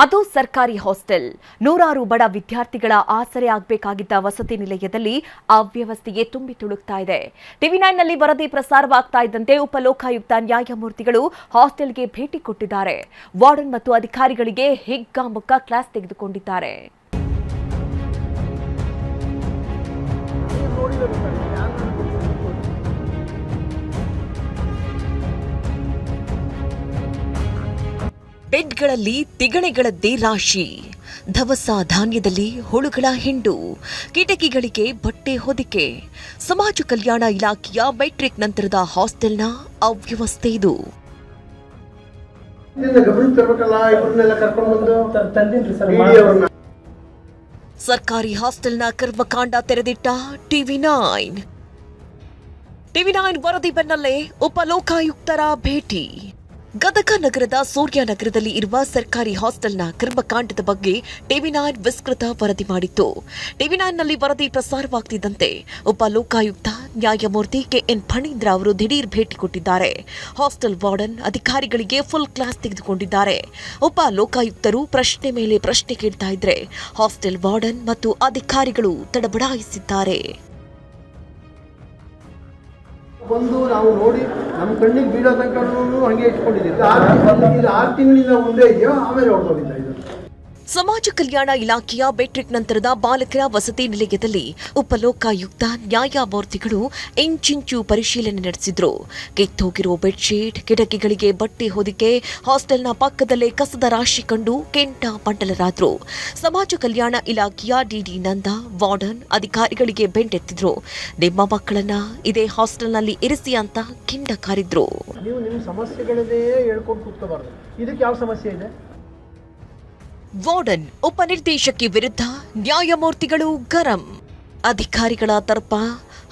ಅದು ಸರ್ಕಾರಿ ಹಾಸ್ಟೆಲ್. ನೂರಾರು ಬಡ ವಿದ್ಯಾರ್ಥಿಗಳ ಆಸರೆ ಆಗಬೇಕಾಗಿದ್ದ ವಸತಿ ನಿಲಯದಲ್ಲಿ ಅವ್ಯವಸ್ಥೆಗೆ ತುಂಬಿ ತುಳುಕ್ತಾ ಇದೆ. ಟಿವಿ9ನಲ್ಲಿ ವರದಿ ಪ್ರಸಾರವಾಗ್ತಾ ಇದ್ದಂತೆ ಉಪಲೋಕಾಯುಕ್ತ ನ್ಯಾಯಮೂರ್ತಿಗಳು ಹಾಸ್ಟೆಲ್ಗೆ ಭೇಟಿ ಕೊಟ್ಟಿದ್ದಾರೆ. ವಾರ್ಡನ್ ಮತ್ತು ಅಧಿಕಾರಿಗಳಿಗೆ ಹಿಗ್ಗಾಮುಗ್ಗಾ ಕ್ಲಾಸ್ ತೆಗೆದುಕೊಂಡಿದ್ದಾರೆ. ಬೆಡ್ಗಳಲ್ಲಿ ತಿಗಣೆಗಳದ್ದೇ ರಾಶಿ, ದವಸ ಧಾನ್ಯದಲ್ಲಿ ಹುಳುಗಳ ಹಿಂಡು, ಕಿಟಕಿಗಳಿಗೆ ಬಟ್ಟೆ ಹೊದಿಕೆ. ಸಮಾಜ ಕಲ್ಯಾಣ ಇಲಾಖೆಯ ಮೆಟ್ರಿಕ್ ನಂತರದ ಹಾಸ್ಟೆಲ್ನ ಅವ್ಯವಸ್ಥೆ ಇದು. ಸರ್ಕಾರಿ ಹಾಸ್ಟೆಲ್ನ ಕರ್ಮಕಾಂಡ ತೆರೆದಿಟ್ಟ ಟಿವಿ9 ವರದಿ ಬೆನ್ನಲ್ಲೇ ಉಪಲೋಕಾಯುಕ್ತರ ಭೇಟಿ. ಗದಗ ನಗರದ ಸೂರ್ಯನಗರದಲ್ಲಿ ಇರುವ ಸರ್ಕಾರಿ ಹಾಸ್ಟೆಲ್ನ ಕರ್ಮಕಾಂಡದ ಬಗ್ಗೆ ಟಿವಿ9 ವಿಸ್ತೃತ ವರದಿ ಮಾಡಿತ್ತು. ಟಿವಿ9ನಲ್ಲಿ ವರದಿ ಪ್ರಸಾರವಾಗ್ತಿದ್ದಂತೆ ಉಪಲೋಕಾಯುಕ್ತ ನ್ಯಾಯಮೂರ್ತಿ ಕೆಎನ್ ಫಣೀಂದ್ರ ಅವರು ದಿಢೀರ್ ಭೇಟಿ ಕೊಟ್ಟಿದ್ದಾರೆ. ಹಾಸ್ಟೆಲ್ ವಾರ್ಡನ್ ಅಧಿಕಾರಿಗಳಿಗೆ ಫುಲ್ ಕ್ಲಾಸ್ ತೆಗೆದುಕೊಂಡಿದ್ದಾರೆ. ಉಪಲೋಕಾಯುಕ್ತರು ಪ್ರಶ್ನೆ ಮೇಲೆ ಪ್ರಶ್ನೆ ಕೇಳ್ತಾ ಇದ್ರೆ ಹಾಸ್ಟೆಲ್ ವಾರ್ಡನ್ ಮತ್ತು ಅಧಿಕಾರಿಗಳು ತಡಬಡಾಯಿಸಿದ್ದಾರೆ. ಬಂದು ನಾವು ನೋಡಿ ನಮ್ಮ ಕಣ್ಣಿಗೆ ಬೀಳೋ ತನಕ ಹಂಗೆ ಇಟ್ಕೊಂಡಿದ್ದೀವಿ. 6 ತಿಂಗಳಿಂದ ಮುಂದೆ ಇದೆಯೋ ಆಮೇಲೆ ಹೊರಟೋಗಿದ್ದ ಇದು. ಸಮಾಜ ಕಲ್ಯಾಣ ಇಲಾಖೆಯ ಮೆಟ್ರಿಕ್ ನಂತರದ ಬಾಲಕರ ವಸತಿ ನಿಲಯದಲ್ಲಿ ಉಪಲೋಕಾಯುಕ್ತ ನ್ಯಾಯಮೂರ್ತಿಗಳು ಇಂಚಿಂಚು ಪರಿಶೀಲನೆ ನಡೆಸಿದ್ರು. ಕಿತ್ತೋಗಿರೋ ಬೆಡ್ಶೀಟ್, ಕಿಟಕಿಗಳಿಗೆ ಬಟ್ಟೆ ಹೊದಿಕೆ, ಹಾಸ್ಟೆಲ್ನ ಪಕ್ಕದಲ್ಲೇ ಕಸದ ರಾಶಿ ಕಂಡು ಕೆಂಟ ಮಂಡಲರಾದ್ರು. ಸಮಾಜ ಕಲ್ಯಾಣ ಇಲಾಖೆಯ ಡಿಡಿ ನಂದ ವಾರ್ಡನ್ ಅಧಿಕಾರಿಗಳಿಗೆ ಬೆಂಡೆತ್ತಿದ್ರು. ನಿಮ್ಮ ಮಕ್ಕಳನ್ನ ಇದೇ ಹಾಸ್ಟೆಲ್ನಲ್ಲಿ ಇರಿಸಿ ಅಂತ ಕಿಂಡ ಕಾರಿದ್ರು. ನೀವು ನಿಮ್ಮ ಸಮಸ್ಯೆಗಳನ್ನೇ ಹೇಳ್ಕೊಂಡು ಕೂತ್ಕೋಬಾರ್ದು. ಇದಕ್ಕೆ ಯಾವ ಸಮಸ್ಯೆ ಇದೆ? ವಾರ್ಡನ್ ಉಪನಿರ್ದೇಶಕಿ ವಿರುದ್ಧ ನ್ಯಾಯಮೂರ್ತಿಗಳು ಗರಂ. ಅಧಿಕಾರಿಗಳ ತರ್ಪ.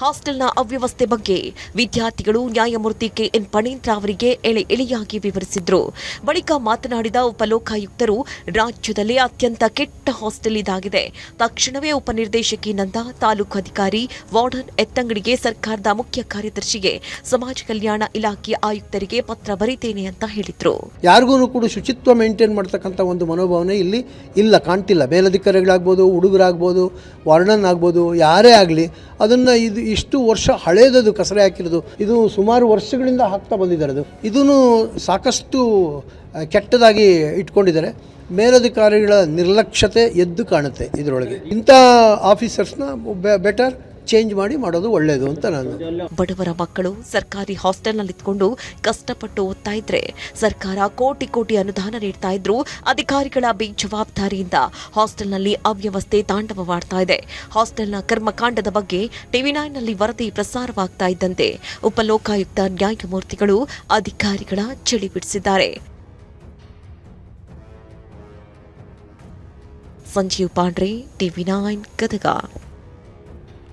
ಹಾಸ್ಟೆಲ್ನ ಅವ್ಯವಸ್ಥೆ ಬಗ್ಗೆ ವಿದ್ಯಾರ್ಥಿಗಳು ನ್ಯಾಯಮೂರ್ತಿ ಕೆಎನ್ ಫಣೀಂದ್ರ ಅವರಿಗೆ ಎಳೆಯಾಗಿ ವಿವರಿಸಿದ್ರು. ಬಳಿಕ ಮಾತನಾಡಿದ ಉಪಲೋಕಾಯುಕ್ತರು, ರಾಜ್ಯದಲ್ಲಿ ಅತ್ಯಂತ ಕೆಟ್ಟ ಹಾಸ್ಟೆಲ್ ಇದಾಗಿದೆ. ತಕ್ಷಣವೇ ಉಪನಿರ್ದೇಶಕಿ ನಂದ, ತಾಲೂಕು ಅಧಿಕಾರಿ, ವಾರ್ಡನ್ ಎತ್ತಂಗಡಿಗೆ, ಸರ್ಕಾರದ ಮುಖ್ಯ ಕಾರ್ಯದರ್ಶಿಗೆ, ಸಮಾಜ ಕಲ್ಯಾಣ ಇಲಾಖೆಯ ಆಯುಕ್ತರಿಗೆ ಪತ್ರ ಬರೀತೇನೆ ಅಂತ ಹೇಳಿದ್ರು. ಯಾರಿಗೂ ಕೂಡ ಶುಚಿತ್ವ ಮೇಂಟೈನ್ ಮಾಡ್ತಕ್ಕಂಥ ಒಂದು ಮನೋಭಾವನೆ ಇಲ್ಲಿ ಇಲ್ಲ, ಕಾಣ್ತಿಲ್ಲ. ಮೇಲಧಿಕಾರಿಗಳಾಗ್ಬೋದು, ಹುಡುಗರಾಗ್ಬೋದು, ವಾರ್ಡನ್ ಆಗ್ಬೋದು, ಯಾರೇ ಆಗಲಿ ಅದನ್ನು ಇಷ್ಟು ವರ್ಷ ಹಳೇದದು ಕಸರೆ ಹಾಕಿರೋದು. ಇದು ಸುಮಾರು ವರ್ಷಗಳಿಂದ ಹಾಕ್ತಾ ಬಂದಿದ್ದಾರೆ. ಇದೂ ಸಾಕಷ್ಟು ಕೆಟ್ಟದಾಗಿ ಇಟ್ಕೊಂಡಿದ್ದಾರೆ. ಮೇಲಧಿಕಾರಿಗಳ ನಿರ್ಲಕ್ಷ್ಯತೆ ಎದ್ದು ಕಾಣುತ್ತೆ ಇದರೊಳಗೆ. ಇಂಥ ಆಫೀಸರ್ಸ್ನ ಬೆಟರ್ ಚೇಂಜ್ ಮಾಡೋದು ಒಳ್ಳೆಯದು ಅಂತ ನಾನು. ಬಡವರ ಮಕ್ಕಳು ಸರ್ಕಾರಿ ಹಾಸ್ಟೆಲ್ನಲ್ಲಿದ್ದುಕೊಂಡು ಕಷ್ಟಪಟ್ಟು ಓದ್ತಾ ಇದ್ರೆ ಸರ್ಕಾರ ಕೋಟಿ ಅನುದಾನ ನೀಡ್ತಾ ಇದ್ರು. ಅಧಿಕಾರಿಗಳ ಬೇಜವಾಬ್ದಾರಿಯಿಂದ ಹಾಸ್ಟೆಲ್ನಲ್ಲಿ ಅವ್ಯವಸ್ಥೆ ತಾಂಡವವಾಡ್ತಾ ಇದೆ. ಹಾಸ್ಟೆಲ್ನ ಕರ್ಮಕಾಂಡದ ಬಗ್ಗೆ ಟಿವಿ9ನಲ್ಲಿ ವರದಿ ಪ್ರಸಾರವಾಗ್ತಾ ಇದ್ದಂತೆ ಉಪಲೋಕಾಯುಕ್ತ ನ್ಯಾಯಮೂರ್ತಿಗಳು ಅಧಿಕಾರಿಗಳ ಚಳಿ ಬಿಡಿಸಿದ್ದಾರೆ. ಸಂಜೀವ್ ಪಾಂಡ್ರೆ, ಟಿವಿ9 ಗದಗ.